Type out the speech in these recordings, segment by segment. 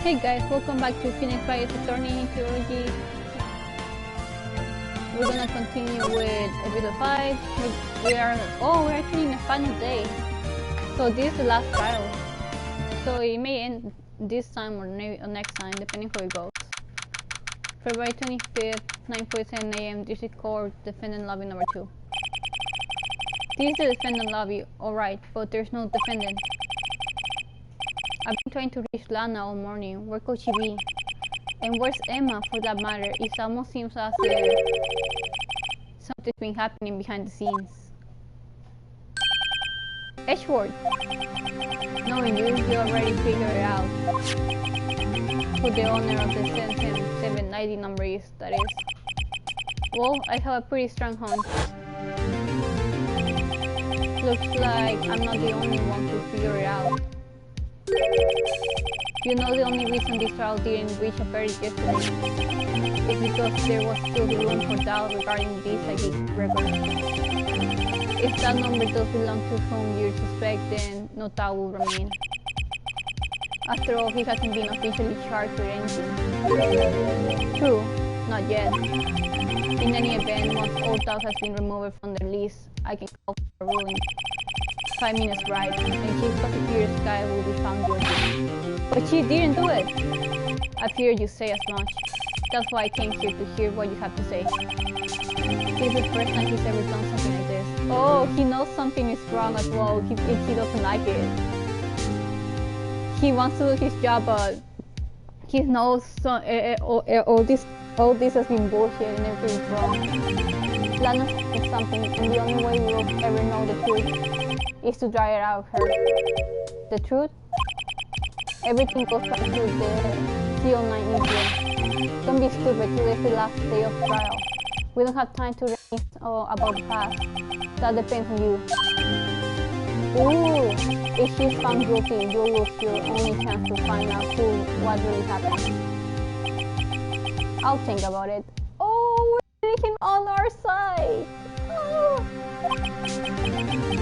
Hey guys, welcome back to Wright Ace Attorney Theology. We're gonna continue with episode 5. We're actually in the final day. So this is the last trial. So it may end this time or next time, depending how it goes. February 25th, 9:47 AM, District Court, Defendant Lobby number 2. This is the defendant lobby, alright, but there's no defendant. I've been trying to reach Lana all morning. Where could she be? And where's Emma, for that matter? It almost seems as if something's been happening behind the scenes. Edgeworth! Knowing you already figured it out. Who the owner of the 790 number is, that is. Well, I have a pretty strong hunch. Looks like I'm not the only one to figure it out. You know, the only reason this trial didn't reach a verdict yesterday is because there was still room for doubt regarding these psychic records. If that number does belong to whom you suspect, then no doubt will remain. After all, he hasn't been officially charged with anything. True, not yet. In any event, once all doubt has been removed from the list, I can call for a ruling. 5 minutes ride, and Chief Prosecutor Sky will be found guilty. But she didn't do it! I feared you say as much. That's why I came here to hear what you have to say. This is the first time he's ever done something like this. Oh, he knows something is wrong as well. He doesn't like it. He wants to do his job, but he knows all this has been bullshit and everything is wrong. Lana is something, and the only way we'll ever know the truth is to dry it out of her. The truth? Everything goes back to the CO9 incident. Don't be stupid, today is the last day of trial. We don't have time to reminisce about the past. That depends on you. Ooh, if she's found guilty, you'll lose your only chance to find out what really happened. I'll think about it. Oh, we're taking on our side. Oh.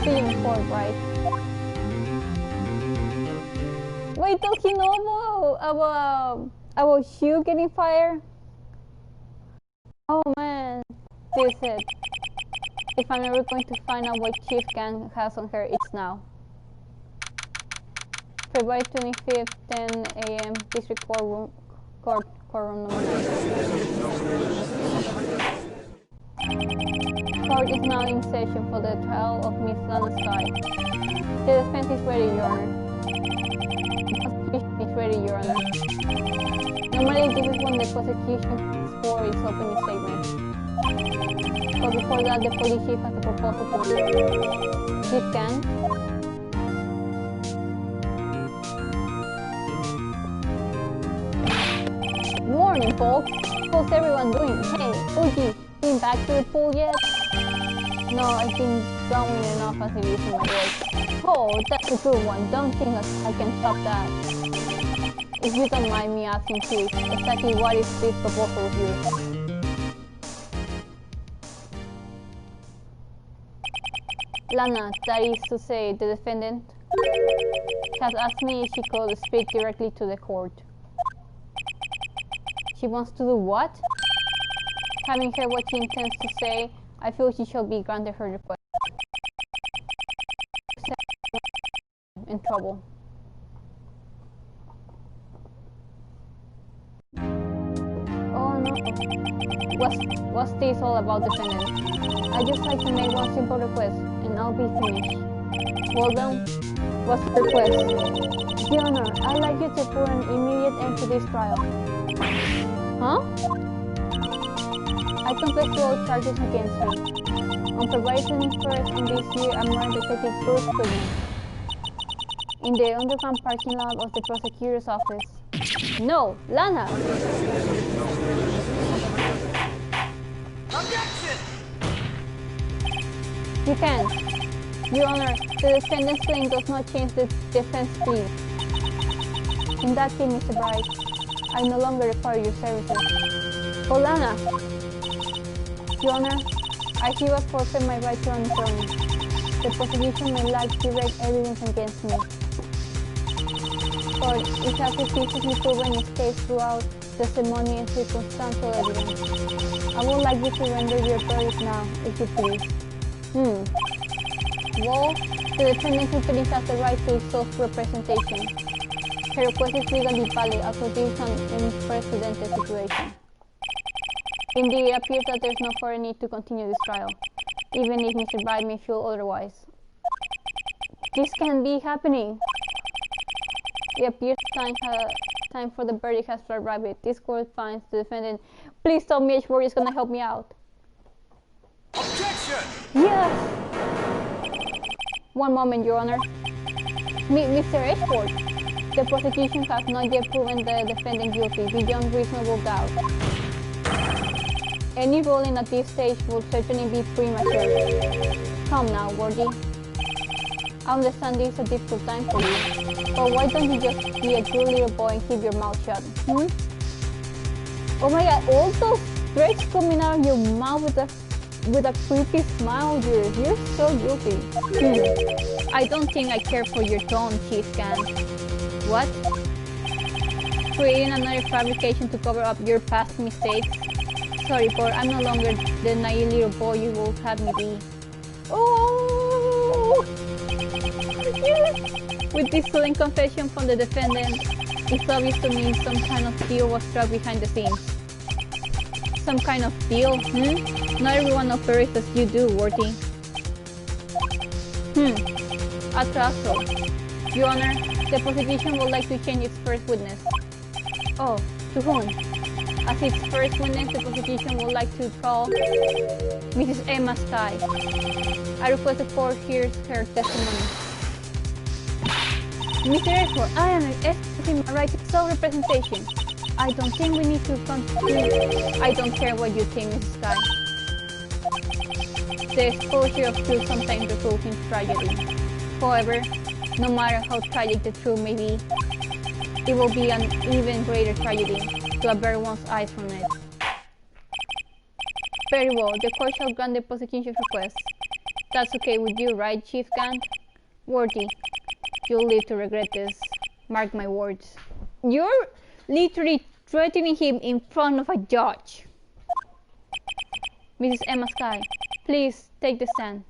See you in court, right? Wait, does he know about Hugh getting fired? Oh man, this is it. If I'm ever going to find out what Chief Gang has on her, it's now. February 25th, 10 AM, District Courtroom number 9. Court is now in session for the trial of Miss Lana Sky. The defense is ready, Your Honor. The prosecution is ready, Your Honor. Normally, this is when the prosecution for its opening statement. But before that, the police chief has a proposal to make. Chief Gang? Morning, folks! How's everyone doing? Hey, Uji, been back to the pool yet? No, I've been drowning enough as it is in my work. Oh, that's a good one. Don't think I can stop that. If you don't mind me asking, Chief, exactly what is this proposal of yours? Lana, that is to say, the defendant, has asked me if she could speak directly to the court. She wants to do what? Having heard what she intends to say, I feel she shall be granted her request. In trouble. Oh no. What's this all about, defendant? I'd just like to make one simple request, and I'll be finished. Well then, what's the request? Your Honor, I'd like you to put an immediate end to this trial. Huh? I confess to all charges against me. On February 21st in this year, I murdered Detective Bruce Goodman in the underground parking lot of the prosecutor's office. No, Lana! Objection! You can't. Your Honor, the defendant's claim does not change the defense plea. In that case, Mr. Bright, I no longer require your services. Oh, Lana! Your Honor, I hereby forfeit my right to an attorney. The prosecution may lack direct evidence against me. Court, it has repeatedly proven its case throughout testimony and circumstantial evidence. I would like you to render your verdict now, if you please. Well, the defendant simply has the right to self-representation. Her request is legally valid as this is an unprecedented situation. Indeed, it appears that there is no further need to continue this trial, even if Mr. Wright may feel otherwise. This can't be happening. It appears time for the verdict has arrived. This court finds the defendant. Please tell me H-word is gonna help me out. Objection! Yes! One moment, Your Honor. Mr. H-word, the prosecution has not yet proven the defendant guilty beyond reasonable doubt. Any ruling at this stage will certainly be premature. Come now, Worthy. I understand this is a difficult time for you, but why don't you just be a good little boy and keep your mouth shut? Oh my god, all those threats coming out of your mouth with a creepy smile, you're so guilty. I don't think I care for your tone, Chief Can. What? Creating another fabrication to cover up your past mistakes? Sorry, but I'm no longer the naive little boy you will have me be. Oh! Yes. With this sudden confession from the defendant, it's obvious to me some kind of deal was struck behind the scenes. Some kind of deal, Not everyone operates as you do, Worthy. I trust so. Your Honor, the prosecution would like to change its first witness. Oh, to whom? As its first witness, the prosecution would like to call Mrs. Emma Sky. I request the court hears her testimony. Mr. Ashford, I am exercising my right to self-representation. I don't think we need to continue. I don't care what you think, Mrs. Sky. The exposure of truth sometimes results in tragedy. However, no matter how tragic the truth may be, it will be an even greater tragedy to avert one's eyes from it. Very well, the court shall grant the prosecution's request. That's okay with you, right, Chief Gant? Worthy, you'll live to regret this. Mark my words. You're literally threatening him in front of a judge. Mrs. Emma Sky, please take the stand.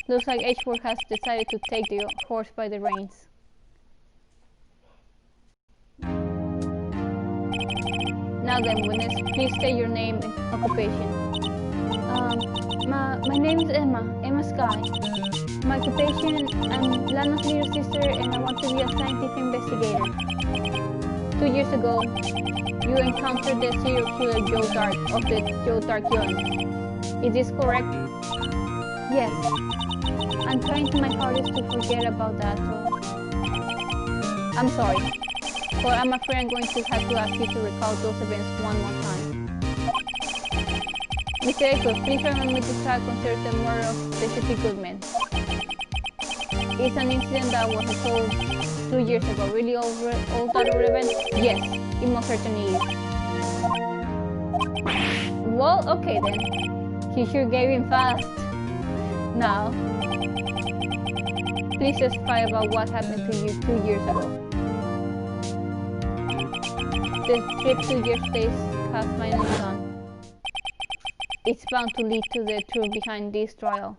Looks like H-word has decided to take the horse by the reins. Now then, witness, please state your name and occupation. My name is Emma Sky. My occupation, I'm Lana's little sister and I want to be a scientific investigator. 2 years ago, you encountered the serial killer Joe Dark of the Joe Dark killings. Is this correct? Yes. I'm trying my hardest to forget about that, so... I'm sorry, but I'm afraid I'm going to have to ask you to recall those events one more time. Mr. Echo, please remember this trial concerns the murder of Specific Goodman. It's an incident that was occurred 2 years ago. Really all that relevant? Yes, it most certainly is. Well, okay then. He sure gave in fast. Now, please testify about what happened to you 2 years ago. The trip to your space has finally done. It's bound to lead to the truth behind this trial.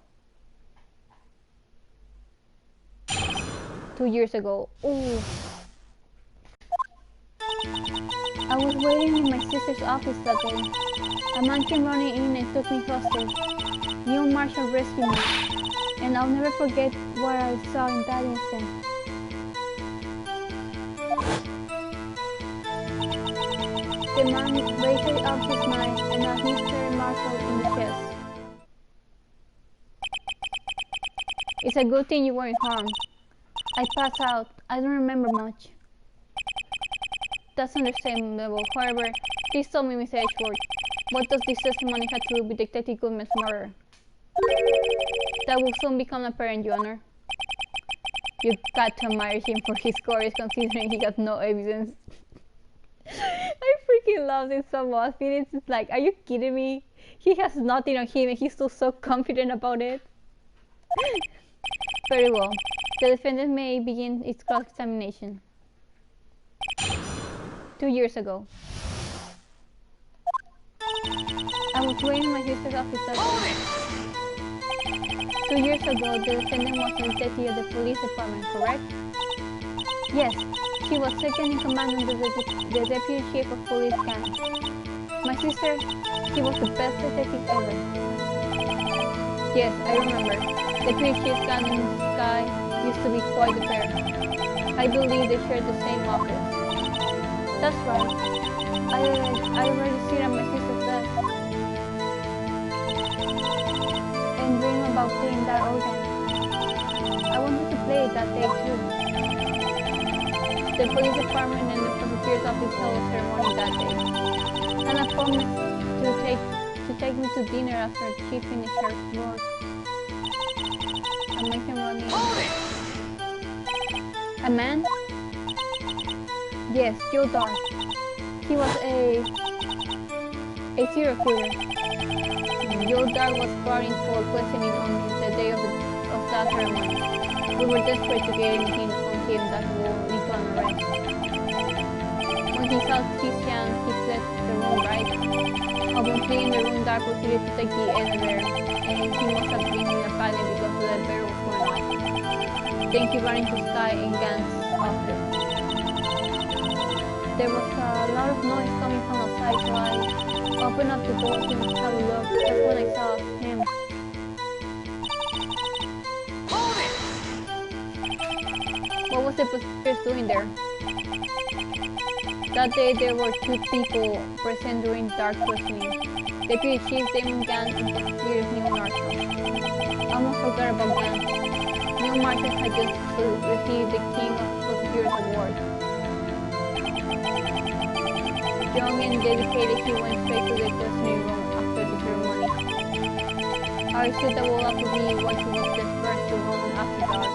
2 years ago. Ooh. I was waiting in my sister's office that day. A man came running in and took me hostage. Neil Marshall rescued me, and I'll never forget what I saw in that instant. The man raised up his knife and I hit Mr. Marshall in the chest. It's a good thing you weren't harmed. I passed out. I don't remember much. That's understandable. However, please tell me, Mr. Edgeworth, what does this testimony have to do with Detective Goodman's murder? That will soon become apparent, Your Honor. You got to admire him for his courage, considering he got no evidence. I freaking love this so much. It's just like, are you kidding me? He has nothing on him and he's still so confident about it. Very well. The defendant may begin its cross-examination. 2 years ago. I was waiting in my sister's office that day. 2 years ago, the defendant was a deputy of the police department, correct? Yes, she was second in command under the deputy chief of police Khan. My sister, she was the best detective ever. Yes, I remember. Deputy Chief Khan and Sky used to be quite a pair. I believe they shared the same office. That's right. I already see it at my sister's desk. And dream about playing that organ. I wanted to play it that day too. The police department and the prosecutor's office held a ceremony that day. And I promised to take me to dinner after she finished her work. I made him run in. A man? Yes, Joe Dark. He was a serial killer. Joe Dark was brought in for questioning on the day of that ceremony. We were desperate to get anything on him that would lead to an arrest. When he saw Christian, he fled the room, right? Upon fleeing the room, Dark proceeded to take the elevator, and he must have been in a panic because the elevator was going up. Then he ran into Sky and Gant's office. There was a lot of noise coming from outside, so I opened up the door to have a look. That's when I saw him. What was the prosecutor doing there? That day there were 2 people present during Dark questioning. Deputy Chief Damon Gant and Prosecutor Neil Marshall. I almost forgot about Gant. Neil Marshall had just received the King of Prosecutors Award. Young and dedicated, he went straight to the questioning room after the ceremony. I assumed that would also be why he was the first to run after Dark.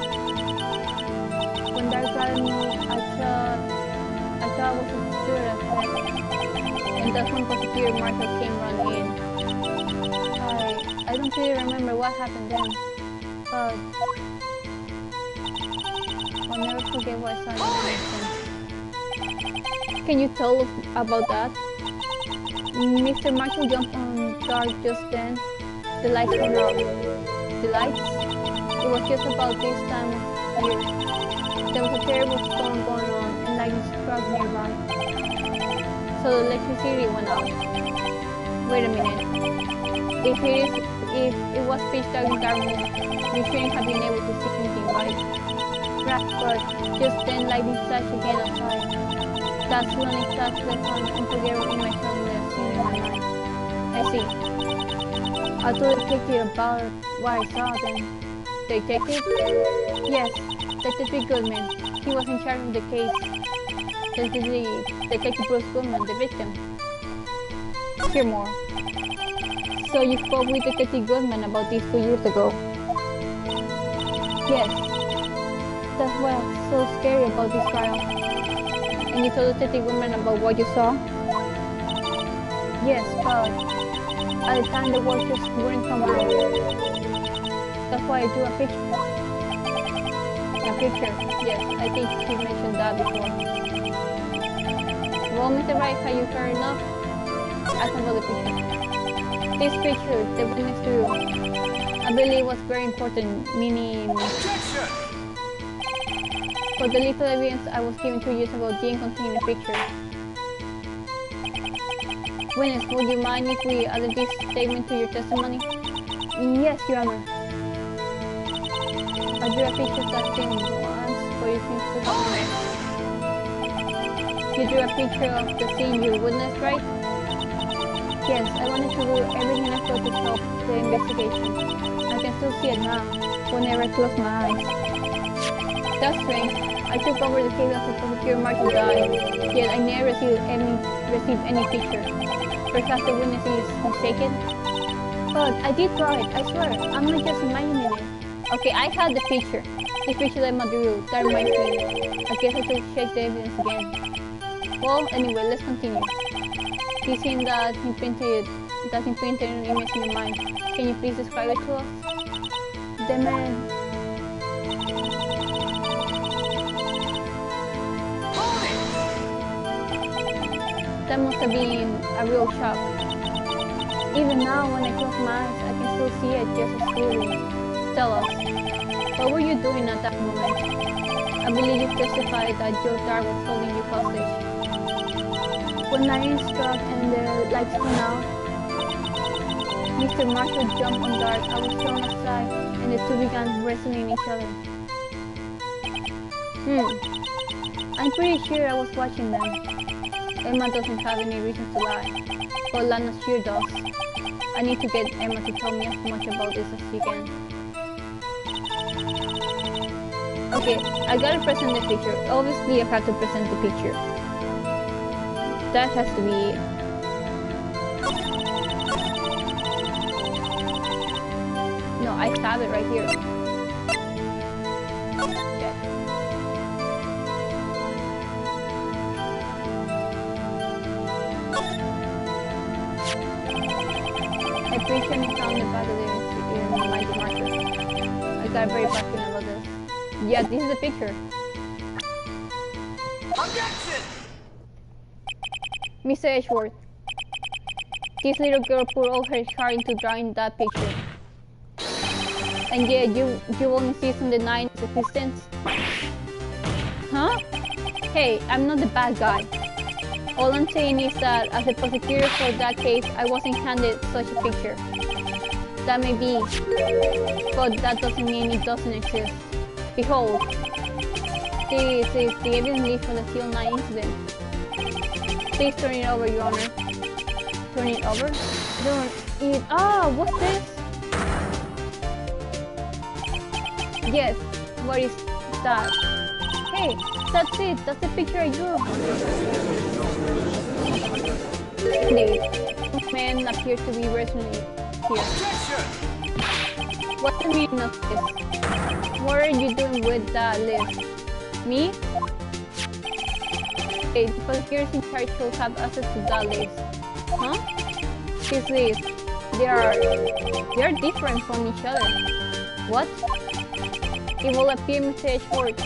When Dark got me, I thought it was a prosecutor at first, and that's when Prosecutor Marshall came running in. I don't really remember what happened then, but I'll never forget what I saw in the Can you tell us about that? Mr. Marshall jumped on Dark just then. The lights went out. The lights? It was just about this time of year. There was a terrible storm going on and lightning struck nearby. So the electricity went out. Wait a minute. If it was pitch dark in that room, you shouldn't have been able to see anything, right? Right, but just then lightning flashed again outside. That's the only flash left on unforgettable image from the scene in my mind. I see. I told the detective about what I saw then. Detective? Yes, Detective Goodman. He was in charge of the case. Detective Bruce Goodman, the victim. Hear more. So you spoke with Detective Goodman about this 2 years ago? Yes. That's why I'm so scary about this trial. And you told Detective Goodman about what you saw? Yes, but at the time the words just wouldn't come out. That's why I drew a picture. A picture? Yes, I think you mentioned that before. Well, Mr. Wright, have you heard enough? Ask about the picture. This picture, the witness drew, I believe was very important, meaning... Objection! For the little evidence I was given 2 years ago didn't contain the picture. Witness, would you mind if we added this statement to your testimony? Yes, Your Honor. I drew a picture of that thing once, but you seem to have missed. You drew a picture of the scene you witnessed, right? Yes, I wanted to do everything I could to help the investigation. I can still see it now, whenever I close my eyes. That's strange. I took over the case after Prosecutor Marshall died, yet I never received any picture. Perhaps the witness is mistaken? But I did draw it, I swear. I'm not just imagining it. Okay, I had the picture. The picture that I drew. That reminds me. I guess I should check the evidence again. Well, anyway, let's continue. This scene that imprinted an image in your mind. Can you please describe it to us? The man... That must have been a real shock. Even now, when I close my eyes, I can still see it just as clearly. Tell us, what were you doing at that moment? I believe you testified that Joe Dart was holding you hostage. When lightning struck and the lights went out, Mr. Marshall jumped on Dart. I was thrown aside, and the two began wrestling each other. I'm pretty sure I was watching them. Emma doesn't have any reason to lie, but Lana sure does. I need to get Emma to tell me as much about this as she can. Okay, I gotta present the picture. Obviously, I have to present the picture. That has to be it. No, I have it right here. Okay. A picture is found in the back of my marker. I got very passionate about this. Yeah, this is the picture. Objection! Mr. Edgeworth, this little girl put all her heart into drawing that picture. And yet you will insist on denying its existence? Huh? Hey, I'm not the bad guy. All I'm saying is that as the prosecutor for that case, I wasn't handed such a picture. That may be, but that doesn't mean it doesn't exist. Behold, this is the evidence list for the Seal 9 incident. Please turn it over, Your Honor. Turn it over? Turn it... Ah, what's this? Yes, what is that? Hey, that's it. That's the picture I drew. Please, two men appear to be wrestling here. What's the meaning of this? What are you doing with that list? Me? Okay, the prosecutors in charge will have access to that list. Huh? This list. They are different from each other. What? It will appear, Mr. Edgeworth,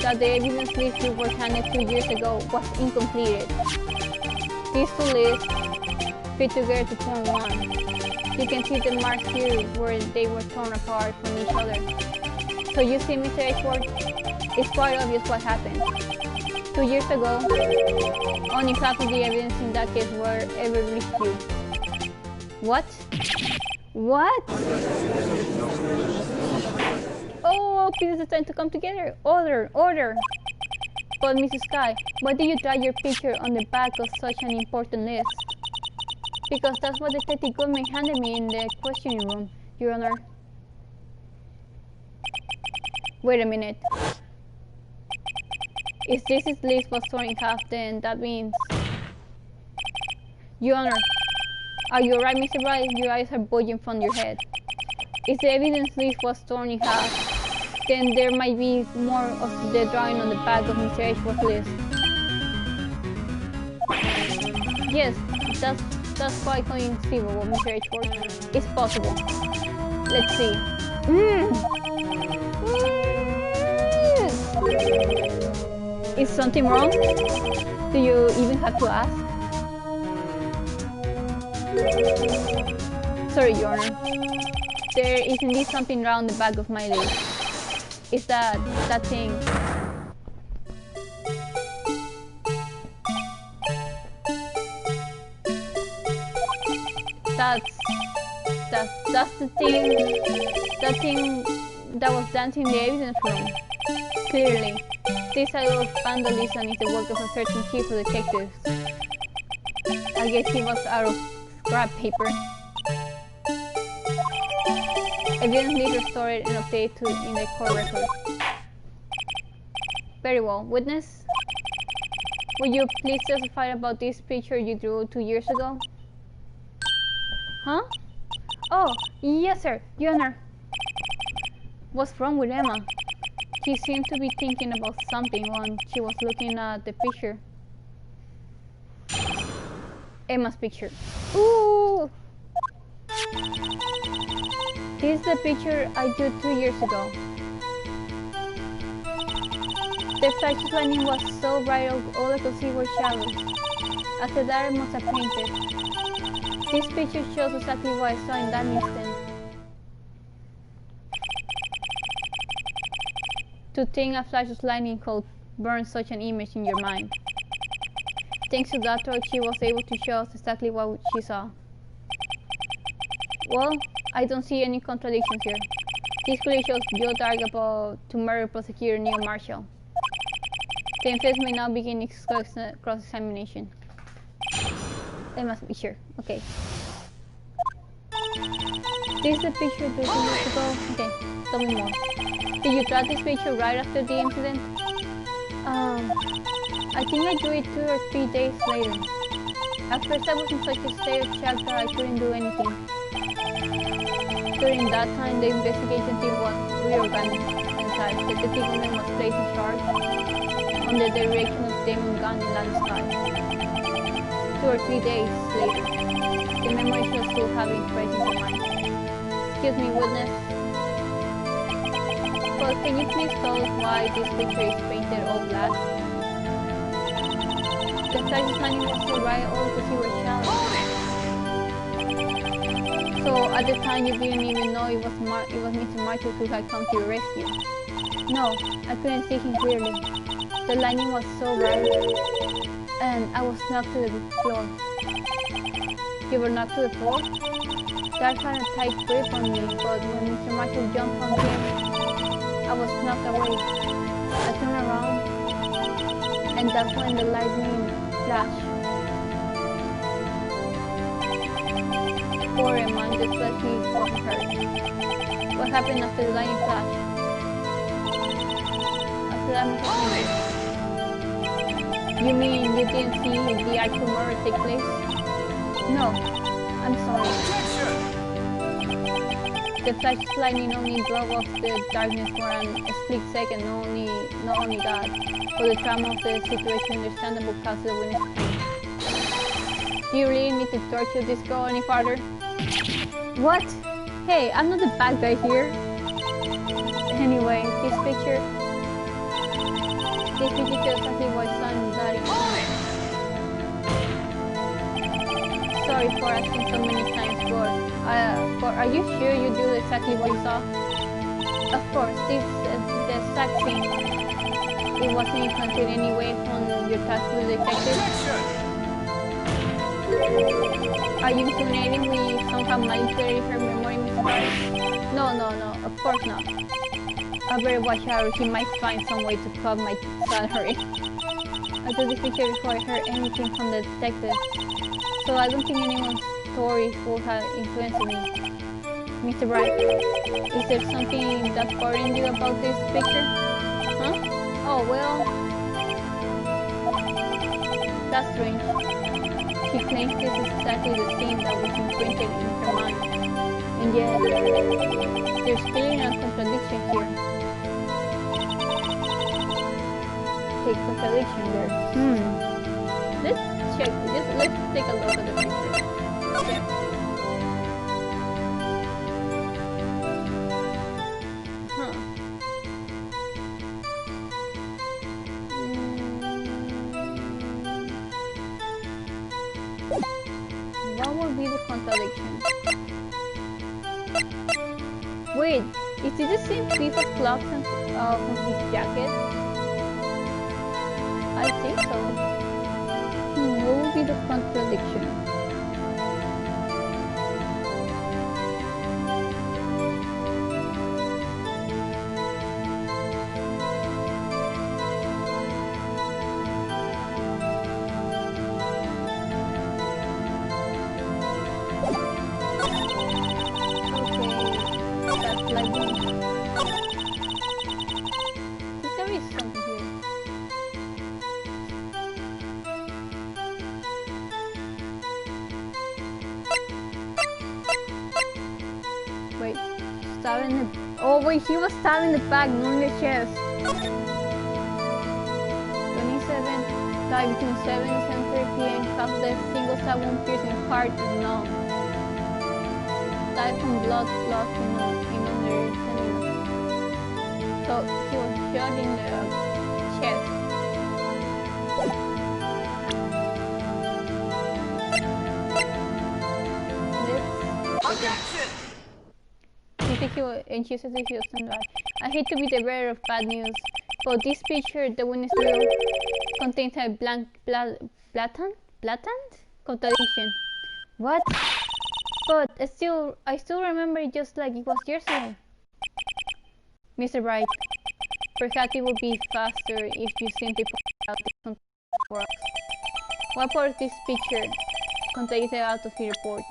that the evidence list you were handed 2 years ago was incompleted. These two lists fit together to form one. You can see the marks here where they were torn apart from each other. So you see, Mr. Edgeworth, it's quite obvious what happened. 2 years ago, only half of the evidence in that case were ever reviewed. What? What? Oh, pieces are starting to come together. Order, order. But Mrs. Sky, why did you draw your picture on the back of such an important list? Because that's what Detective Goodman handed me in the questioning room, Your Honor. Wait a minute. If this list was torn in half, then that means... Your Honor, are you alright, Mr. Wright? Your eyes are bulging from your head. If the evidence list was torn in half, then there might be more of the drawing on the back of Mr. Edgeworth's list. Yes, that's quite conceivable, Mr. Edgeworth. It's possible. Let's see. Is something wrong? Do you even have to ask? Sorry, Your Honor. There is indeed something wrong on the back of my list. It's that thing. That's the thing. That thing that was dancing in the evidence room. Clearly, this act of vandalism is the work of a certain chief of detectives. I guess he was out of scrap paper. Evidence need restored and updated in the court record. Very well. Witness, will you please testify about this picture you drew 2 years ago? Huh? Oh, yes, sir. Your Honor. What's wrong with Emma? She seemed to be thinking about something when she was looking at the picture. Emma's picture. Ooh! This is the picture I drew 2 years ago. The flash's lightning was so bright all I could see were shadows. After that, I must have painted. This picture shows exactly what I saw in that instant. To think a flash of lightning could burn such an image in your mind. Thanks to that torch, she was able to show us exactly what she saw. Well, I don't see any contradictions here. This clearly shows Joe Dark about to murder prosecutor Neil Marshall. The defense may now begin its cross-examination. Let must be sure. Okay. This is the picture 2 years ago. Okay, tell me more. Did you draw this picture right after the incident? I think I drew it 2 or 3 days later. At first I was in such a state of shock that I couldn't do anything. During that time, the investigation team was reorganized and the detective woman was placed in charge under the direction of Damon Gunn and Lance Scott. 2 or 3 days later, the memory should still have been fresh in her mind. Excuse me, witness. Well, can you please tell us why this picture is painted all black? The flash's lightning was so bright all because you were shallow. So at the time you didn't even know it was Mr. Marshall who had come to your rescue? No, I couldn't see him clearly. The lightning was so bright, and I was knocked to the floor. You were knocked to the floor? That had a tight grip on me, but when Mr. Marshall jumped from him, I was knocked away. I turned around, and that's when the lightning flashed. Poor man, just like he wasn't hurt. What happened after the lightning flash? After that, you mean you didn't see the actual murder take place? No, I'm sorry. The flash lightning only drove off the darkness for a split second, not only that, but the trauma of the situation understandable caused the witness pain. Do you really need to torture this girl any farther? What? Hey, I'm not the bad guy here. Anyway, this picture shows exactly what son and daddy. Sorry for asking so many times, but are you sure you do exactly what you saw? Of course, this is the exact same. It wasn't influenced in any way from your task with the detective. Are you insinuating we somehow manipulated her memory, Mr. Barnes? No, of course not. I better watch out or she might find some way to cut my salary. I took this picture before I heard anything from the detective, so I don't think anyone's story would have influenced me. Mr. Bright, is there something that's bothering you about this picture? Huh? Oh, well, that's strange. She claims this is exactly the scene that was imprinted in her mind. And yet, there's clearly a contradiction here. Okay, contradiction there. Let's check, let's take a look at the picture. Okay. What would be the contradiction? Wait, is it the same piece of cloth from his jacket? I think so. What would be the contradiction? Oh wait, he was stabbed in the back, not in the chest. 27, died between 7 and 7:30 p.m. Caused death, single stab wound piercing heart and lung. Died from blood loss in under terminal. So he was shot in the chest. She says that he was stand by. I hate to be the bearer of bad news, but this picture, the witness bureau, contains a blatant contradiction. What? But I still remember it just like it was yesterday. Mr. Wright, perhaps it would be faster if you simply point out the content for us. What part of this picture contains the autopsy report?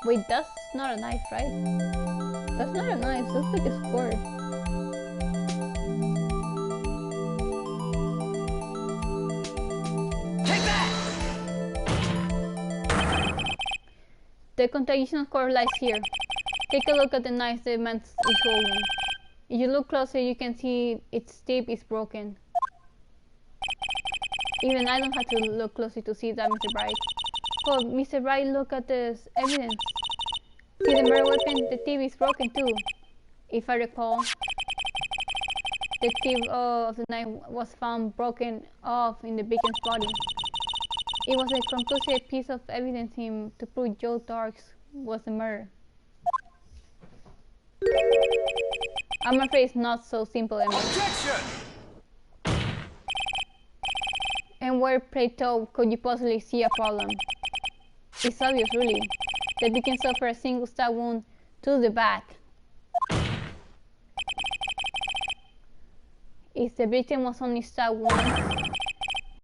Wait, that's not a knife, right? That's not a knife, looks like a squirt. Take that! The contagion core lies here. Take a look at the knife the man is holding. If you look closer, you can see its tip is broken. Even I don't have to look closely to see that, Mr. Wright. Oh, Mr. Wright, look at this evidence. See the murder weapon? The tip is broken too. If I recall, the tip of the knife was found broken off in the victim's body. It was a conclusive piece of evidence to prove Joe Darks was the murderer. I'm afraid it's not so simple, Emma. Objection! And where, pray tell, could you possibly see a problem? It's obvious, really. The victim suffered a single stab wound to the back. If the victim was only stabbed once,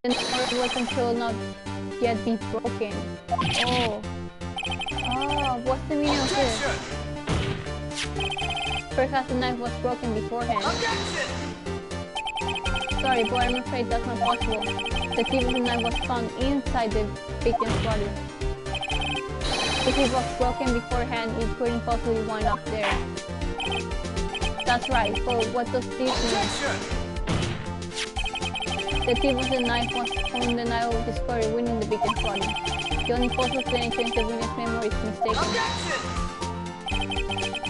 then the murder weapon should not yet be broken. Oh. Oh, what's the meaning of this? Perhaps the knife was broken beforehand. Sorry, but I'm afraid that's not possible. The tip of the knife was found inside the victim's body. If it was broken beforehand, it couldn't possibly wind up there. That's right, but what does this mean? The tip of the knife was on the night of the discovery within the victim's body. The only possible explanation is the witness' memory is mistaken.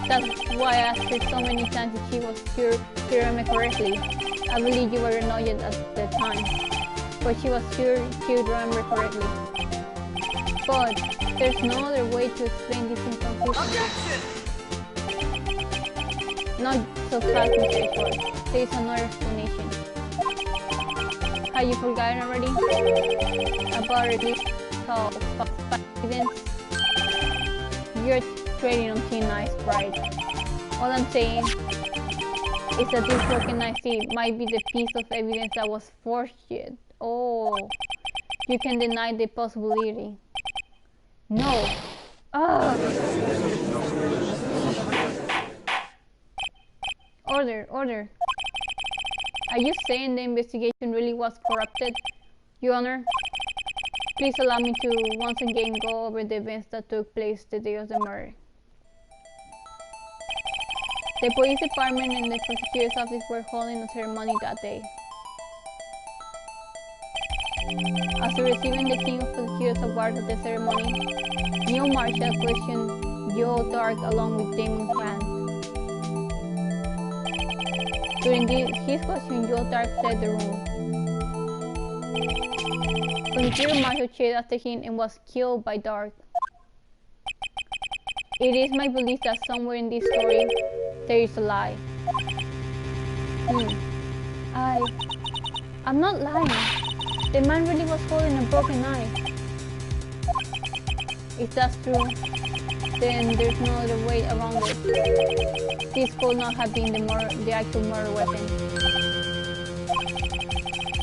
That's why I asked her so many times if she was sure to remember correctly. I believe you were annoyed at the time, but she was sure she would remember correctly. But there's no other way to explain this inconsistency. Not so fast, Mr. Edward. There is another explanation. Have you forgotten already? About a list of evidence? You're trading on thin ice, right? All I'm saying is that this broken knife might be the piece of evidence that was forged. Oh, you can deny the possibility. No. Order. Are you saying the investigation really was corrupted, Your Honor? Please allow me to once again go over the events that took place the day of the murder. The police department and the prosecutor's office were holding a ceremony that day. After receiving the King of Prosecutors Award at the ceremony, Neil Marshall questioned Joe Dark along with Damon Hand. During his question, Joe Dark fled the room. Prosecutor Marshall chased after him and was killed by Dark. It is my belief that somewhere in this story, there is a lie. I'm not lying. The man really was holding a broken knife. If that's true, then there's no other way around it. This could not have been the actual murder weapon.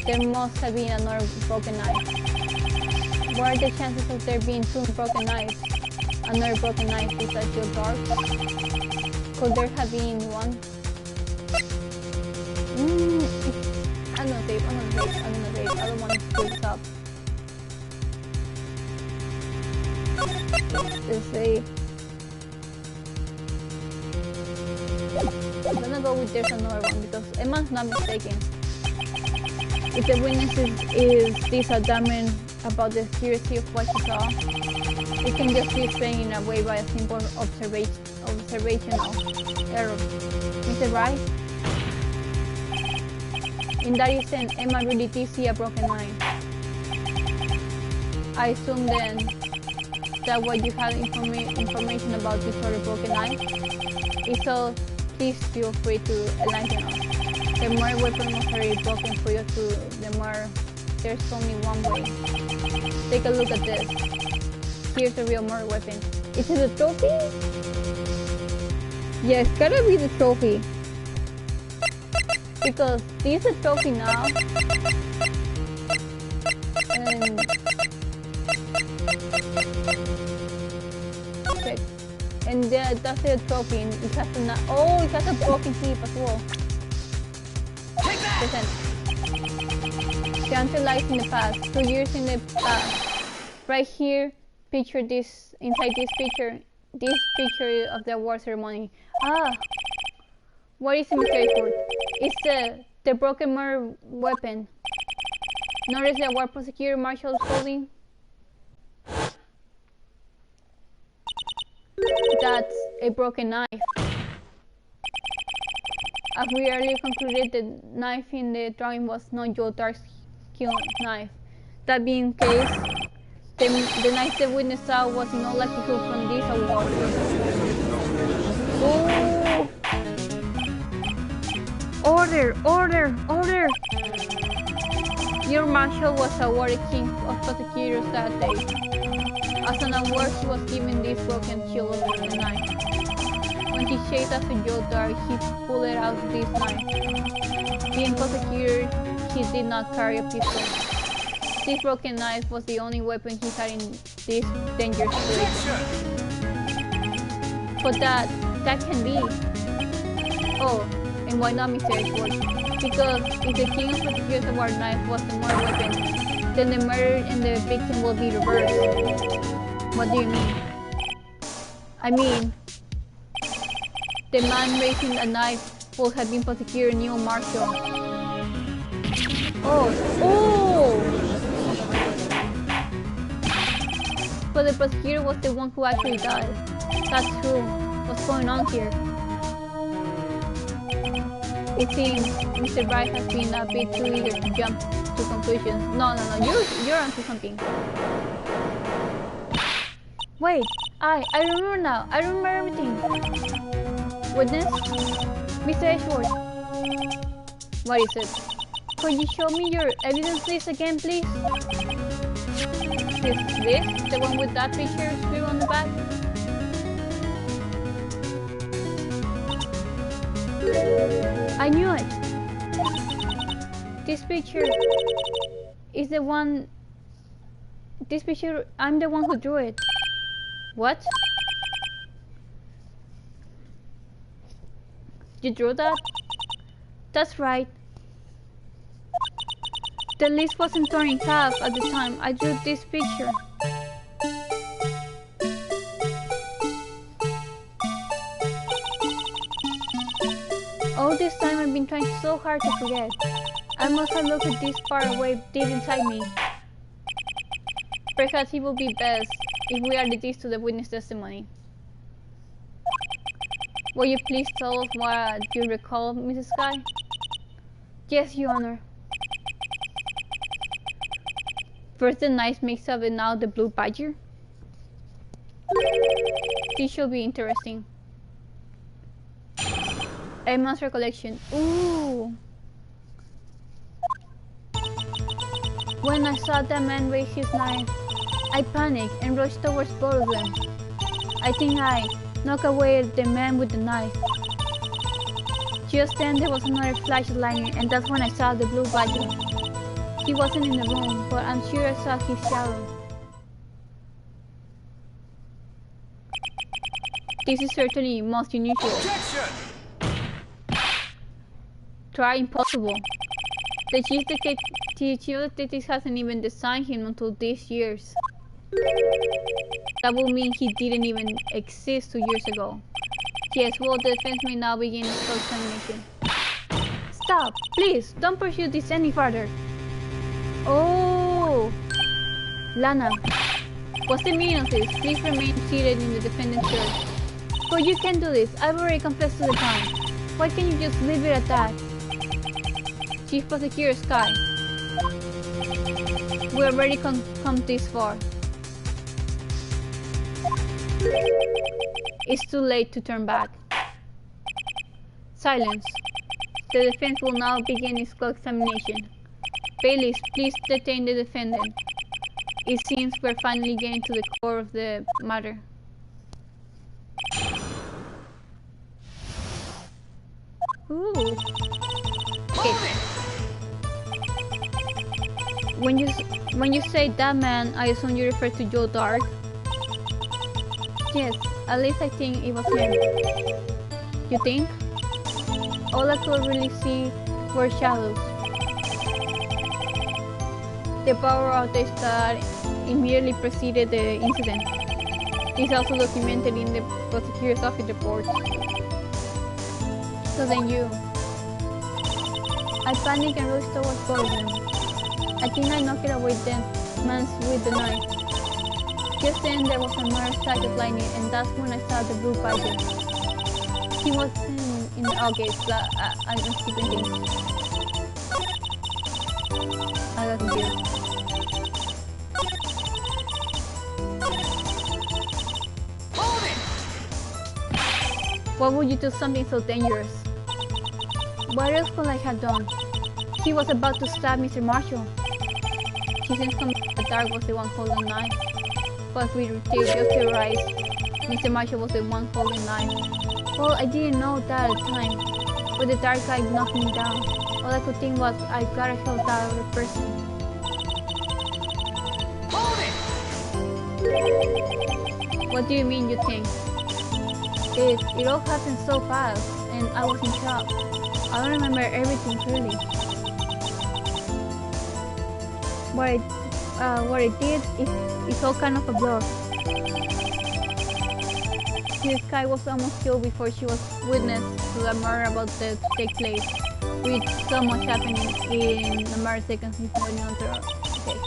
There must have been another broken knife. What are the chances of there being two broken knives? Another broken knife besides Joe Dark? Could there have been one? I'm gonna save. I don't want to screw this up. Let's see. I'm gonna go with there's another one because Emma's not mistaken. If the witness is this adamant about the accuracy of what she saw, it can just be explained in a way by a simple observational error. Mr. Wright? In that instant, Emma really did see a broken knife. I assume then that why you have information about this other broken knife? If so, please feel free to enlighten us. The more weapon was already broken for you to, the more there's only one way. Take a look at this. Here's the real murder weapon. Is it a trophy? Yes, gotta be the trophy. Because this is a trophy now. And check. And that's the trophy. And it has it has a broken hip as well. Present. The answer lies in the past. 2 years in the past. Right here, picture this. Inside this picture of the award ceremony. What is the mystery for? It's the broken murder weapon. Notice the award prosecutor Marshall is holding. That's a broken knife. As we earlier concluded, the knife in the drawing was not Joe Dark's kill knife. That being the case, the knife the witness saw was in all likelihood from this award. Oh! Order! Your Marshall was awarded King of Prosecutors that day. As an award, he was given this broken shield over the knife. When he chased after Joe Dark, he pulled out this knife. Being prosecutor, he did not carry a pistol. This broken knife was the only weapon he had in this dangerous situation. But that can be. Oh, and why not Mr. Edward? Because if the King of Prosecutors award knife was the murder weapon, then the murder and the victim will be reversed. What do you mean? I mean, the man raising a knife would have been Prosecutor Neil Marshall. Oh! But the prosecutor was the one who actually died. That's true. What's going on here? It seems Mr. Wright has been a bit too eager to jump to conclusions. No, you're onto something. Wait, I remember now. I remember everything. Witness? Mr. Edgeworth. What is it? Could you show me your evidence list again, please? Is this the one with that picture scribbled on the back? I knew it! This picture is the one... This picture, I'm the one who drew it. What? You drew that? That's right. The list wasn't torn in half at the time I drew this picture. All this time I've been trying so hard to forget. I must have looked at this far away deep inside me. Perhaps it would be best if we added this to the witness testimony. Will you please tell us what you recall, Mrs. Sky? Yes, Your Honor. First the nice mix-up and now the blue badger? This should be interesting. Emma's recollection. Ooh. When I saw the man raise his knife, I panicked and rushed towards both of them. I think I knocked away the man with the knife. Just then there was another flash of lightning, and that's when I saw the blue badger. He wasn't in the room, but I'm sure I saw his shadow. This is certainly most unusual. Objection! Try impossible. The chief detective hasn't even designed him until these years. That would mean he didn't even exist 2 years ago. Yes, well, the defense may now begin its examination. Stop! Please, don't pursue this any further. Oh! Lana, what's the meaning of this? Please remain seated in the defendant's chair. But you can't do this. I've already confessed to the crime. Why can't you just leave it at that? Chief Prosecutor Sky. We already come this far. It's too late to turn back. Silence. The defense will now begin its examination. Bailiffs, please detain the defendant. It seems we're finally getting to the core of the matter. Ooh. Okay. When you say that man, I assume you refer to Joe Dark. Yes, at least I think it was him. You think? All I could really see were shadows. The power outage that immediately preceded the incident is also documented in the prosecutor's office reports. So then you... I panicked and rushed towards Gordon. I think I knocked away the man with the knife. Just then there was another strike of lightning, and that's when I saw the blue fighter. He was in the August, I'm skipping things. I got confused. Why would you do something so dangerous? What else could I have done? He was about to stab Mr. Marshall. She since the Dark was the one holding the knife. But we just realized Mr. Marshall was the one holding the knife. Well, I didn't know that at the time, but the Dark guy knocked me down. All I could think was, I gotta help that other person. What do you mean, you think? It all happened so fast, and I was in shock. I don't remember everything clearly. What I did is all kind of a blur. This guy was almost killed before she was witness to the murder about to take place, with so much happening in a matter of seconds before the other. Okay.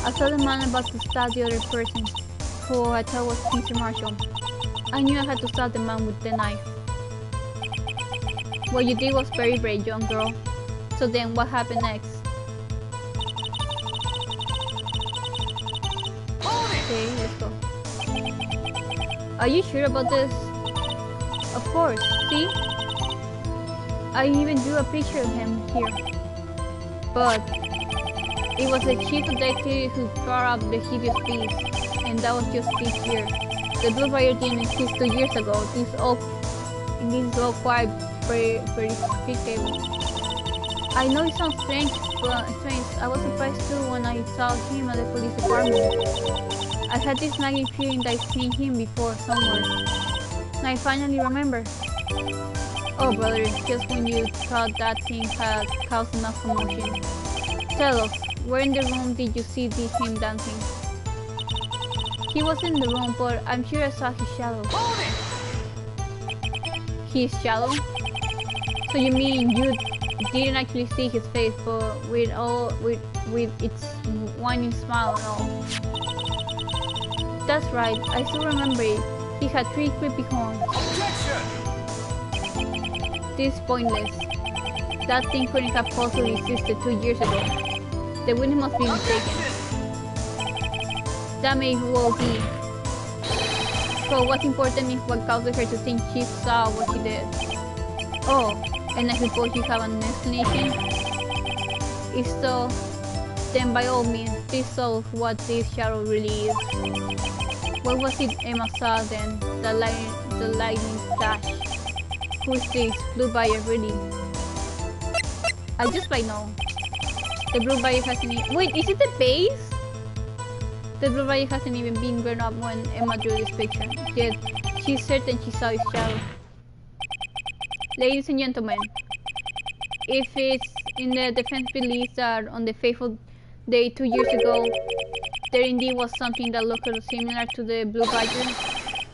I saw the man about to stab the other person, who I thought was Mr. Marshall. I knew I had to stop the man with the knife. What you did was very brave, young girl. So then what happened next? Okay, let's go. Are you sure about this? Of course, see? I even drew a picture of him here. But it was the chief detective who brought up the hideous beast, and that was just this year. The Blue Fire didn't exist 2 years ago. This is all quite predictable. I know it sounds strange, but I was surprised too when I saw him at the police department. I had this nagging feeling that I'd seen him before somewhere. And I finally remember. Oh brother, just when you thought that thing had caused enough commotion. Tell us, where in the room did you see him dancing? He was in the room, but I'm sure I saw his shadow. His shadow? So you mean you didn't actually see his face, but with its whining smile and all? That's right, I still remember it. He had 3 creepy horns. Objection! This is pointless. That thing couldn't have possibly existed 2 years ago. The witness must be mistaken. That may well be. So what's important is what caused her to think she saw what she did. Oh, and I suppose you have an explanation? If so, then by all means, please solve what this shadow really is. What was it Emma saw then? The lightning flash. Who's this Blue Buyer really? I just might know. The Blue Buyer hasn't even... Wait, is it the base? The Blue Buyer hasn't even been grown up when Emma drew this picture. Yet, she's certain she saw his shadow. Ladies and gentlemen, if it's in the defense believes that on the fateful day 2 years ago, there indeed was something that looked similar to the Blue Badger,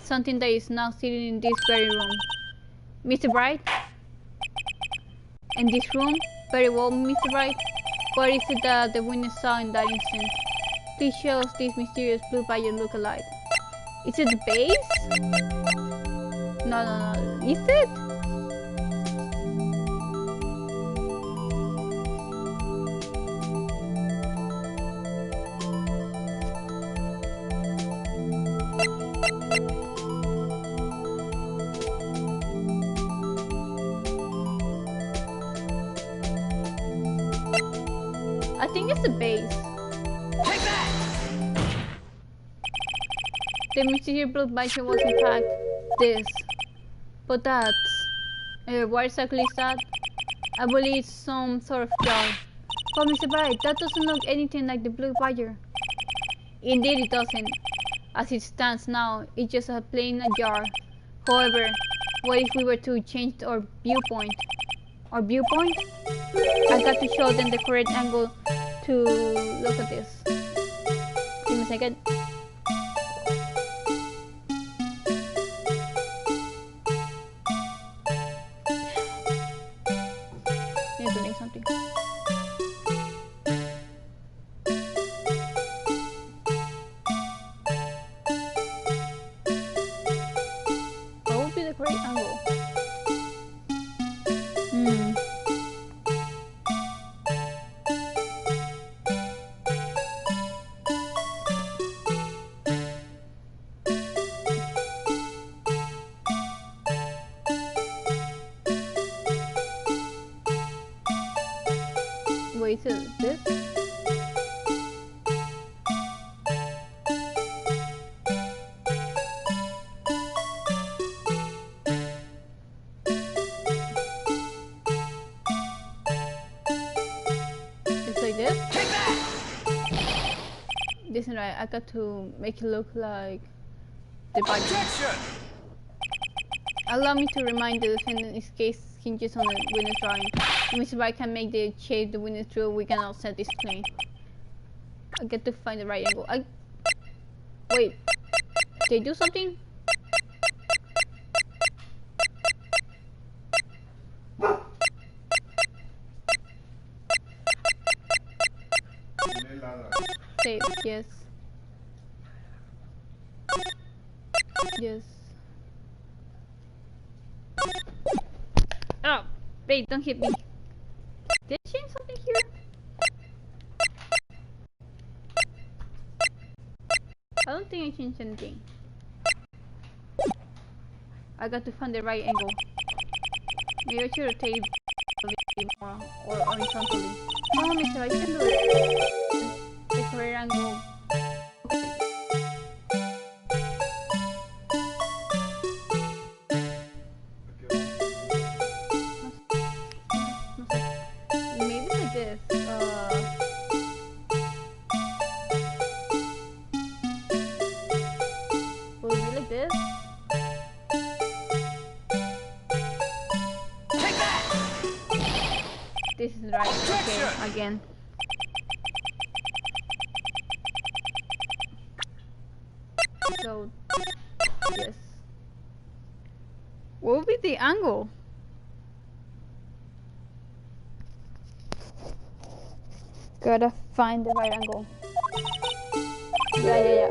something that is now sitting in this very room. Mr. Bright? In this room? Very well, Mr. Bright. What is it that the witness saw in that instant? Please show us this mysterious Blue Badger look-alike. Is it the base? No. Is it? I think it's the base. Take that! The mysterious blue badge was in fact this. But that's... what exactly is that? I believe it's some sort of jar. But Mr. Bright, that doesn't look anything like the blue badger. Indeed it doesn't. As it stands now, it's just a plain jar. However, what if we were to change our viewpoint? Our viewpoint? I got to show them the correct angle to look at this. Give me a second. Need to make something. What would be the correct angle? Wait till this? It's like this? This is right, I got to make it look like the badge. Allow me to remind the defendant in case hinges on the witness drawing. If I can make the shape the witness drew, we can offset this plane. I get to find the right angle. Wait, did they do something? Save, yes. Yes. Oh, wait, don't hit me. Did I change something here? I don't think I changed anything. I got to find the right angle. Maybe I should rotate it a little bit more or horizontally. Oh, Mr. I can do it. The correct angle. Maybe like this. Will it be like this? This is right. Okay, again. So, yes. What would be the angle? Gotta find the right angle. Yeah.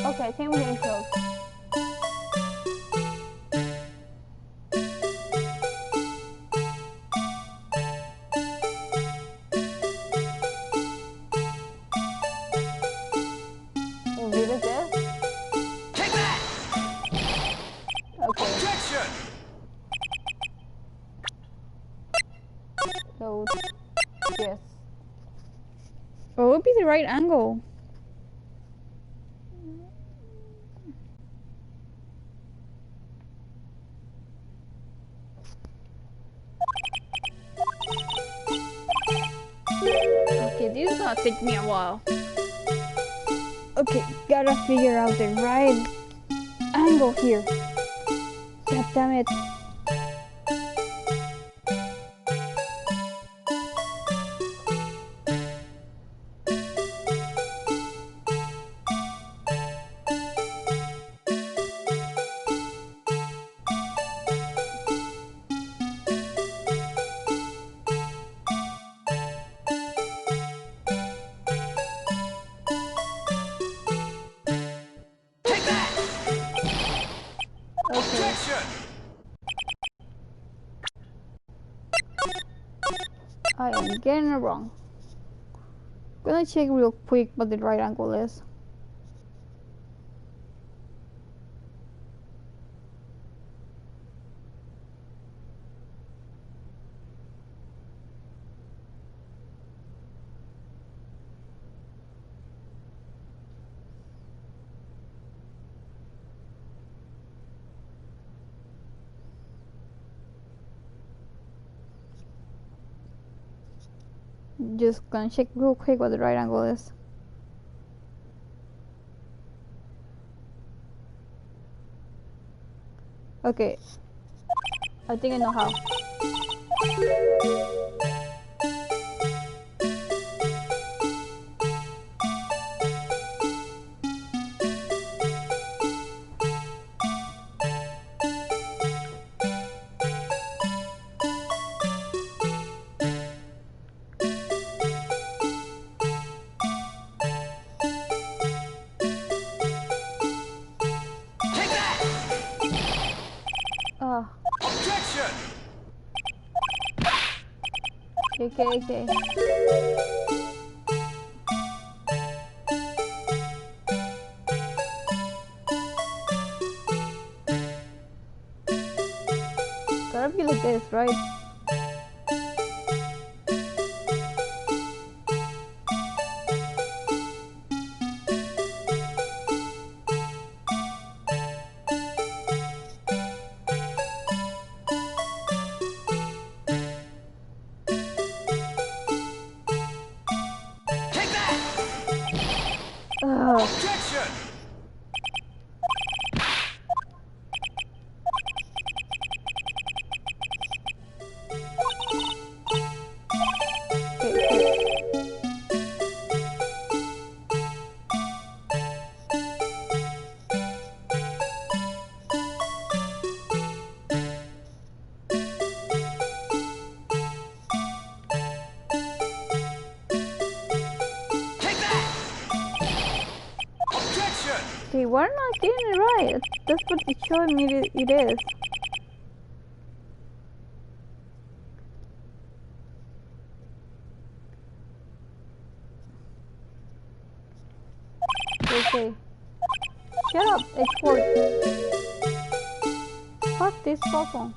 Okay, I think we're getting close. We'll leave it there. Take that! Okay. Objection! So, yes. What would be the right angle? Okay, this is gonna take me a while. Okay, gotta figure out the right angle here. God damn it. Okay. I am getting it wrong. Gonna check real quick what the right angle is. Just gonna check real quick what the right angle is. Okay. I think I know how. Take that! Objection! Okay. Gotta be like this, right? Take that! Ugh. Objection! Okay. Take that! Objection! Okay, we're not getting it right. That's what it's showing me it is. Okay. Shut up, export. Fuck this cell phone.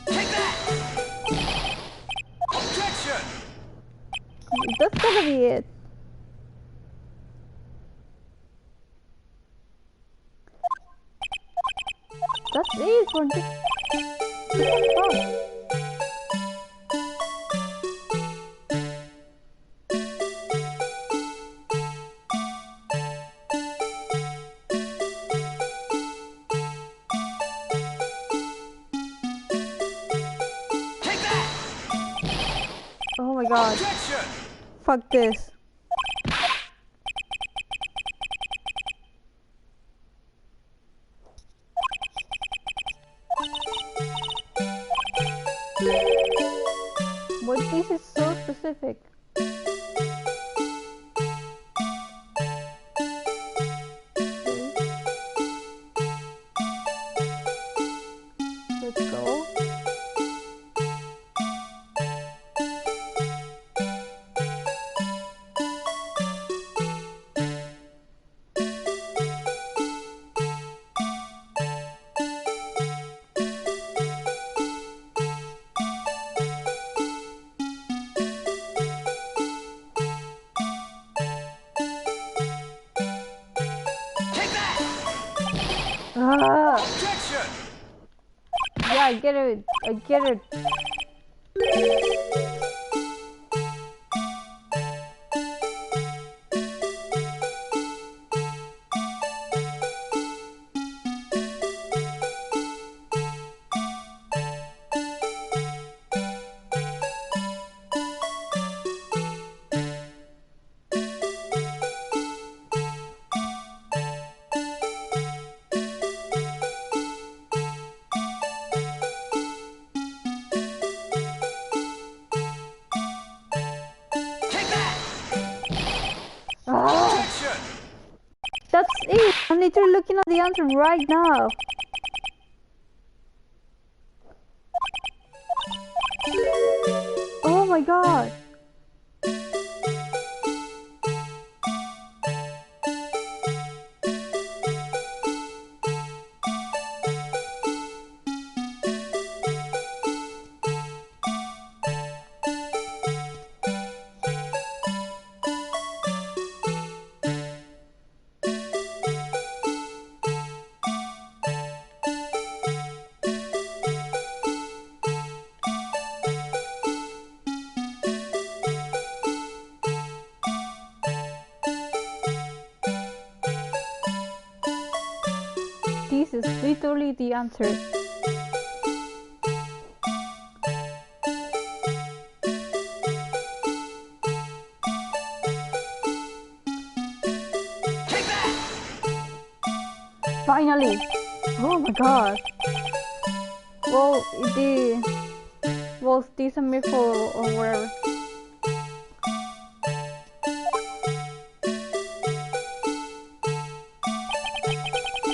Take that! Objection! That's gotta be it. That's it for this. What the fuck? Take that! Oh my god. Objection! Fuck this. But this is so specific. Let's go. Take that! Ah, Objection! yeah, I get it. I get it. I'm literally looking at the answer right now. Oh my god. This is literally the answer. Take that! Finally! Oh my god! Well, was this a miracle or whatever?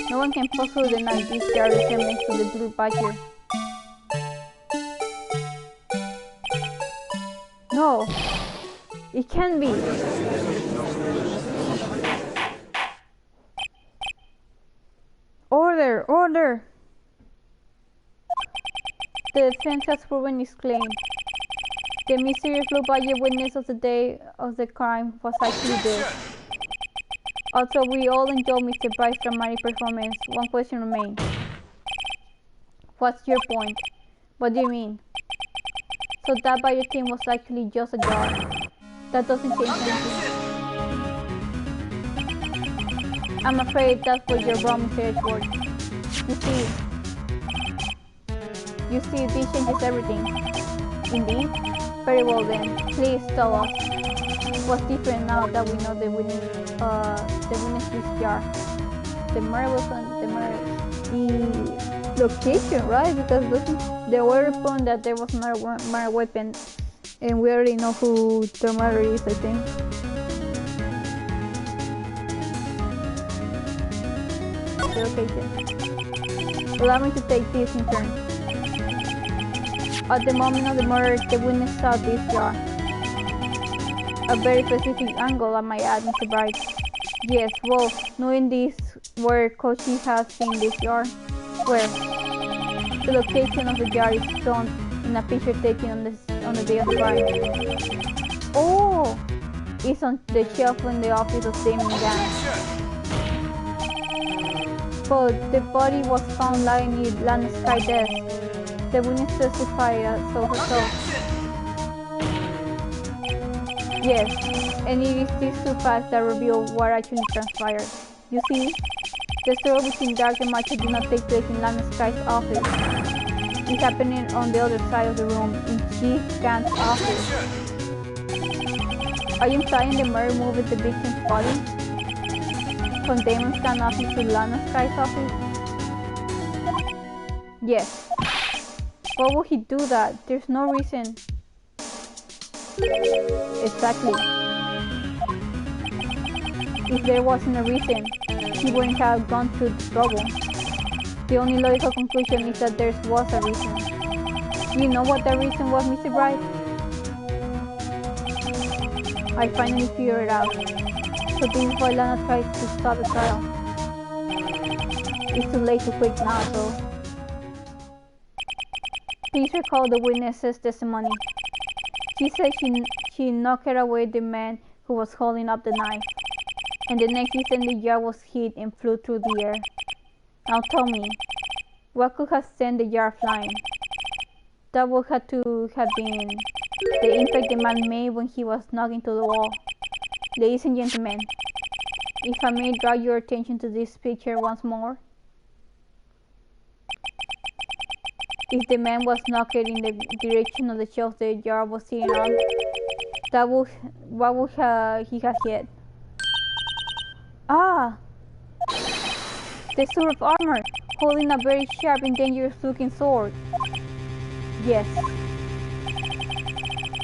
No one can possibly deny this jar resembles to the blue badger. No! It can't be! Order! Order! The defense has proven its claim. The mysterious blue badger witness of the day of the crime was actually dead. Although we all enjoyed Mr. Bright's dramatic performance, one question remains. What's your point? What do you mean? So that badger thing was actually just a jar. That doesn't change anything. I'm afraid that's what your wrong, Mr. Edgeworth. You see, this changes everything. Indeed? Very well then, please tell us. What's different now that we know the witness this jar? The murder was on the location, right? Because they already found that there was another murder weapon, and we already know who the murderer is, I think. The location. Allow me to take this in turn. At the moment of the murder, the witness saw this jar. A very specific angle, I might add, Mr. Bright. Yes, well, knowing this, where Kochi has seen this jar, where the location of the jar is shown in a picture taken on the day of the crime. Oh, it's on the shelf in the office of Damon Gann. But the body was found lying in Lana's sky desk. The witness testified so herself. Yes, and it is these two facts that reveal what actually transpired. You see, the story between Dark and Macho did not take place in Lana Sky's office. It's happening on the other side of the room, in Chief Gann's office. Are you implying the murder moved the victim's body from Damon Scan's office to Lana Sky's office? Yes. Why would he do that? There's no reason. Exactly. If there wasn't a reason, he wouldn't have gone through the trouble. The only logical conclusion is that there was a reason. Do you know what that reason was, Mr. Bright? I finally figured it out. So this is why Lana tries to stop the trial. It's too late to quit now, though. Please recall the witness's testimony. She said she knocked away the man who was holding up the knife, and the next instant the jar was hit and flew through the air. Now tell me, what could have sent the jar flying? That would have to have been the impact the man made when he was knocked into the wall. Ladies and gentlemen, if I may draw your attention to this picture once more. If the man was knocked in the direction of the shelf the jar was sitting on, what would he have hit? Ah! The suit of armor, holding a very sharp and dangerous looking sword. Yes.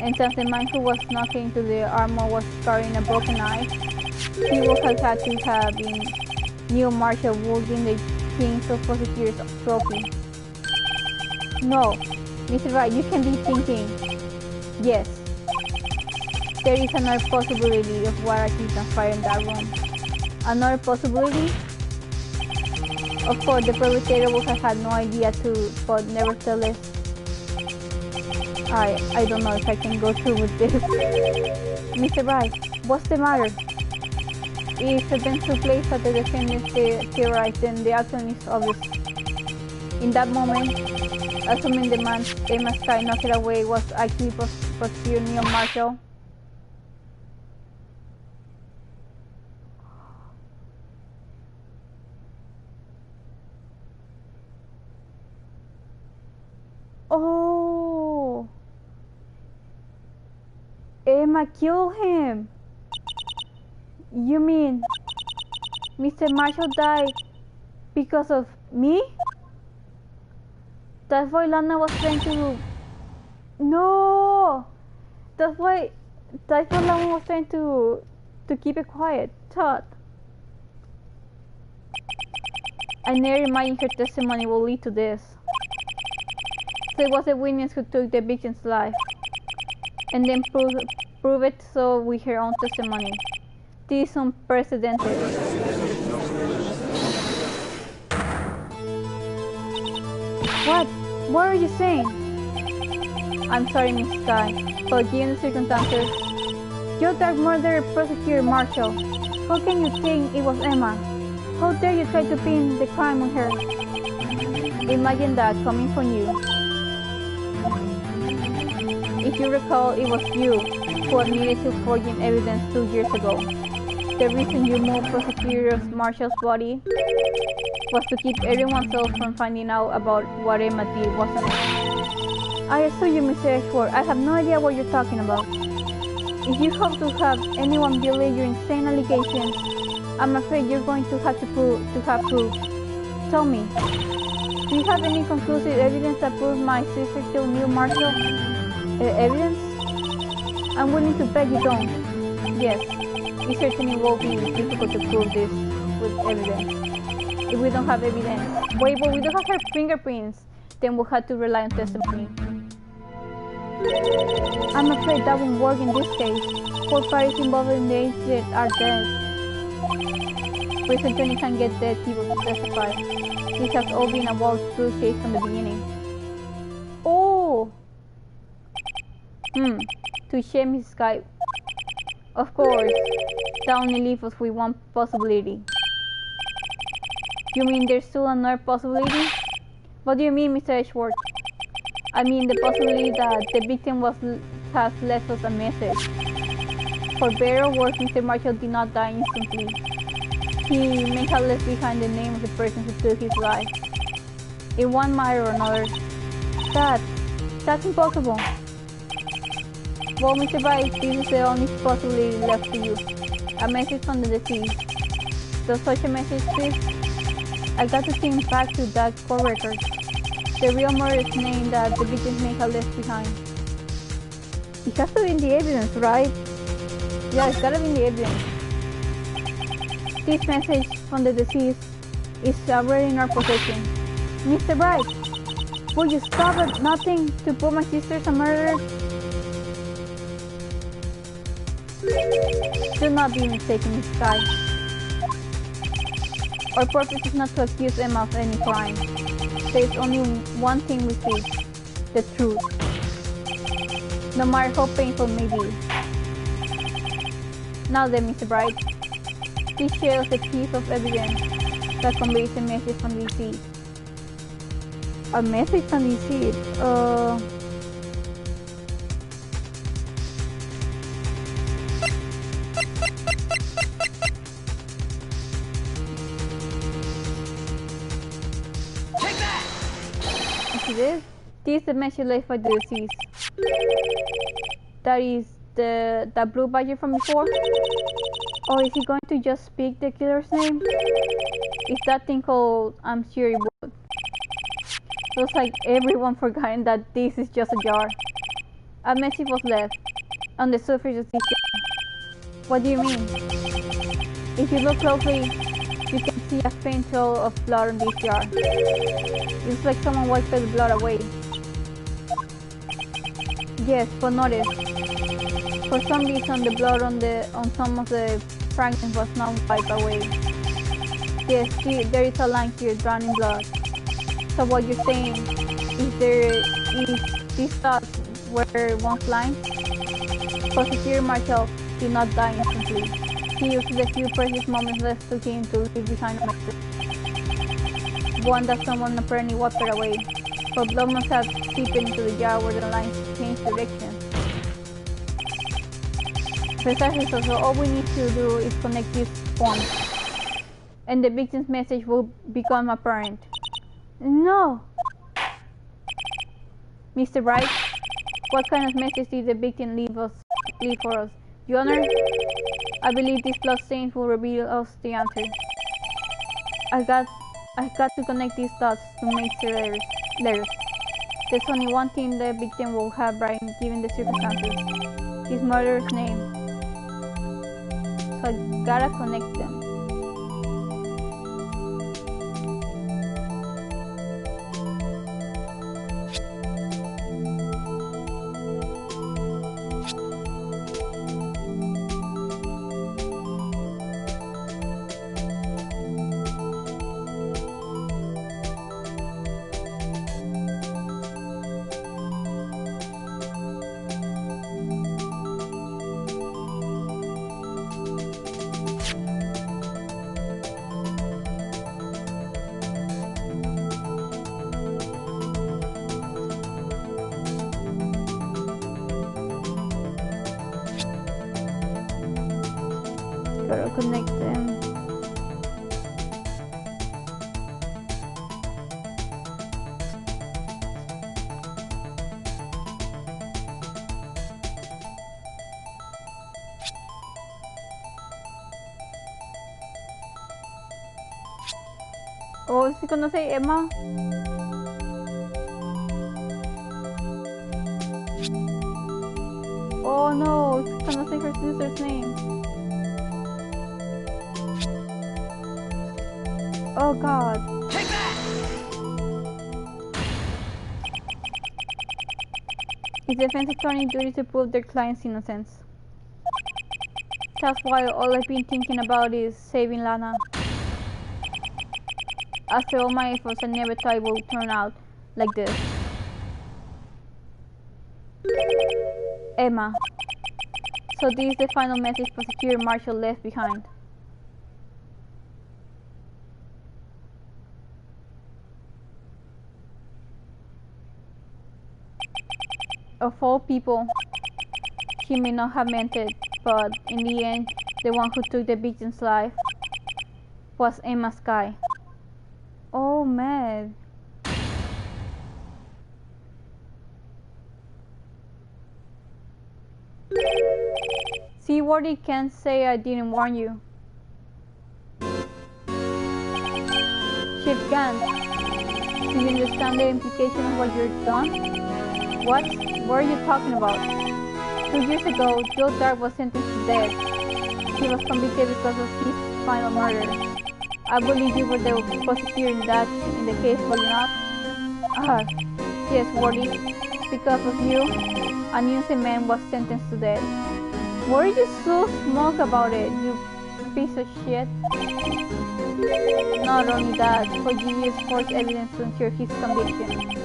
And since the man who was knocked into the armor was carrying a broken knife, he would have had to have been Neil Marshall holding the King's of Prosecutors trophy. No, Mr. Wright, you can be thinking, yes, there is another possibility of what actually transpired in that room. Another possibility? Of course, the perpetrator would have had no idea too, but nevertheless, I don't know if I can go through with this. Mr. Wright, what's the matter? If events took place that the defendants theorized, then the outcome is obvious. In that moment, assuming the man Emma Sky knocked it away was actually Prosecutor Neil Marshall. Oh! Emma killed him! You mean Mr. Marshall died because of me? That's why Lana was trying to... No! That's why Lana was trying to keep it quiet. Todd. I never imagined her testimony will lead to this. So it was the witness who took the victim's life and then prove it so with her own testimony. This is unprecedented. What? What are you saying? I'm sorry, Miss Sky, but given the circumstances, you're the murderer prosecutor Marshall. How can you think it was Emma? How dare you try to pin the crime on her? Imagine that coming from you. If you recall, it was you who admitted to forging evidence 2 years ago. The reason you moved Prosecutor Marshall's body was to keep everyone else from finding out about what Emma did, wasn't it? I assure you, Mr. Ashford, I have no idea what you're talking about. If you hope to have anyone believe your insane allegations, I'm afraid you're going to have proof. Tell me, do you have any conclusive evidence that proves my sister killed Neil Marshall? Evidence? I'm willing to bet you don't. Yes, it certainly will be difficult to prove this with evidence. If we don't have evidence. Wait, but we don't have her fingerprints. Then we'll have to rely on testimony. I'm afraid that won't work in this case. 4 parties involved in the incident are dead. Prison attorney can get dead people to testify. This has all been a well-true case from the beginning. Oh! To shame his Skype. Of course, that only leaves us with one possibility. You mean there's still another possibility? What do you mean, Mr. Edgeworth? I mean the possibility that the victim has left us a message. For better or worse, Mr. Marshall did not die instantly. He may have left behind the name of the person who took his life. In one manner or another. That's impossible. Well, Mr. Bryce, this is the only possibility left to you. A message from the deceased. Does such a message exist? I got to think back to that court record. The real murder's name that the victims may have left behind. It has to be in the evidence, right? Yeah, it's gotta be in the evidence. This message from the deceased is already in our possession. Mr. Bright, will you stop at nothing to prove my sister's a murderer? Do not be mistaken, Miss Sky. Our purpose is not to accuse Emma of any crime. There is only one thing we see, the truth. No matter how painful it may be. Now then, Mr. Bright, please share us a piece of evidence that conveys a message from the deceased. A message from the deceased? This is the message left by the deceased. That is that blue badger from before? Or is he going to just speak the killer's name? Is that thing called I'm sure it would. Looks like everyone forgotten that this is just a jar. A message was left on the surface of this jar. What do you mean? If you look closely, you can see a faint trail of blood on this jar. It's like someone wiped the blood away. Yes, but notice. For some reason, the blood on some of the fragments was not wiped away. Yes, see, there is a line here, drowning blood. So what you're saying is these thoughts were once lines? Prosecutor Marshall did not die instantly. He used the few precious moments left to him to leave behind a message. One that someone apparently wiped away. But blood must have seeped into the jar where the lines changed direction. Precisely so all we need to do is connect these points. And the victim's message will become apparent. No! Mr. Wright, what kind of message did the victim leave for us? Your Honor, I believe these blood stains will reveal us the answer. I got to connect these dots to make letters. There's only one thing the victim will have right given the circumstances. His mother's name. So I gotta connect them. Gotta connect them. Oh, is it gonna say Emma? Oh no, it's gonna say her sister's name. Oh God. Take that! It's the defense attorney's duty to prove their client's innocence. That's why all I've been thinking about is saving Lana. After all my efforts, I never thought it would turn out like this. Emma. So this is the final message Prosecutor Marshall left behind. Of all people, he may not have meant it, but in the end, the one who took the victim's life was Emma Sky. Oh man. See what he can say I didn't warn you. Chief Gant, do you understand the implication of what you've done? What? What are you talking about? 2 years ago, Joe Dark was sentenced to death. He was convicted because of his final murder. I believe you were the prosecutor in the case, were you not? Yes, Wardy. Because of you, an innocent man was sentenced to death. Why are you so smug about it, you piece of shit? Not only that, but you used false evidence to ensure his conviction.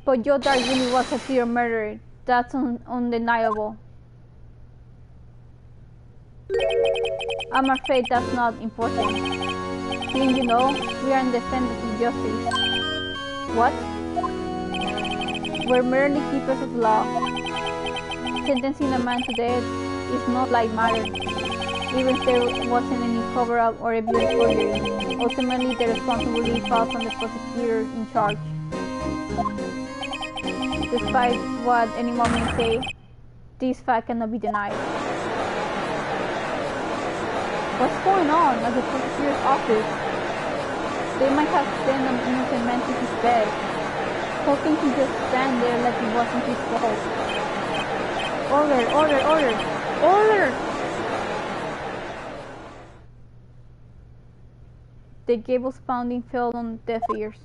But Joe Dark really was a clear murderer. That's undeniable. I'm afraid that's not important. Didn't you know we are independent of justice? What? We're merely keepers of law. Sentencing a man to death is not like matter. Even if there wasn't any cover-up or evidence forgery, ultimately the responsibility falls on the prosecutor in charge. Despite what anyone may say, this fact cannot be denied. What's going on at the prosecutor's office? They might have sent an innocent man to his bed. How can he just stand there like it wasn't his fault? Order, order, order! Order! The gables pounding fell on deaf ears.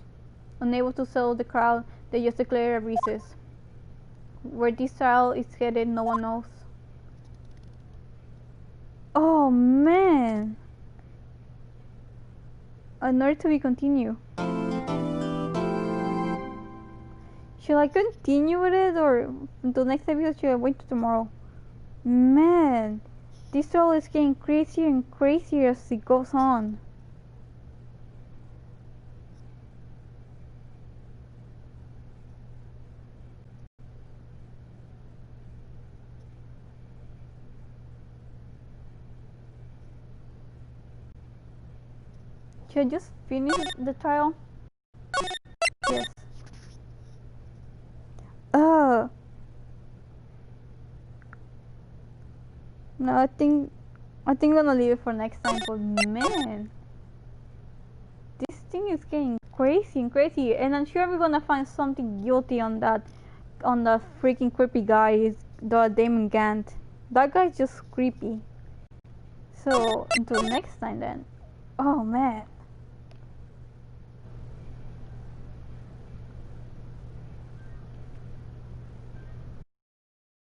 Unable to settle the crowd, they just declared a recess. Where this trial is headed, no one knows. Oh man! Another to be continued. Should I continue with it or until next episode should I wait till tomorrow? Man, this trial is getting crazier and crazier as it goes on. Should I just finish the trial? Yes. No, I think I'm gonna leave it for next time. But man, this thing is getting crazy and crazy, and I'm sure we're gonna find something guilty on that freaking creepy guy, the Damon Gant. That guy's just creepy. So until next time then. Oh man.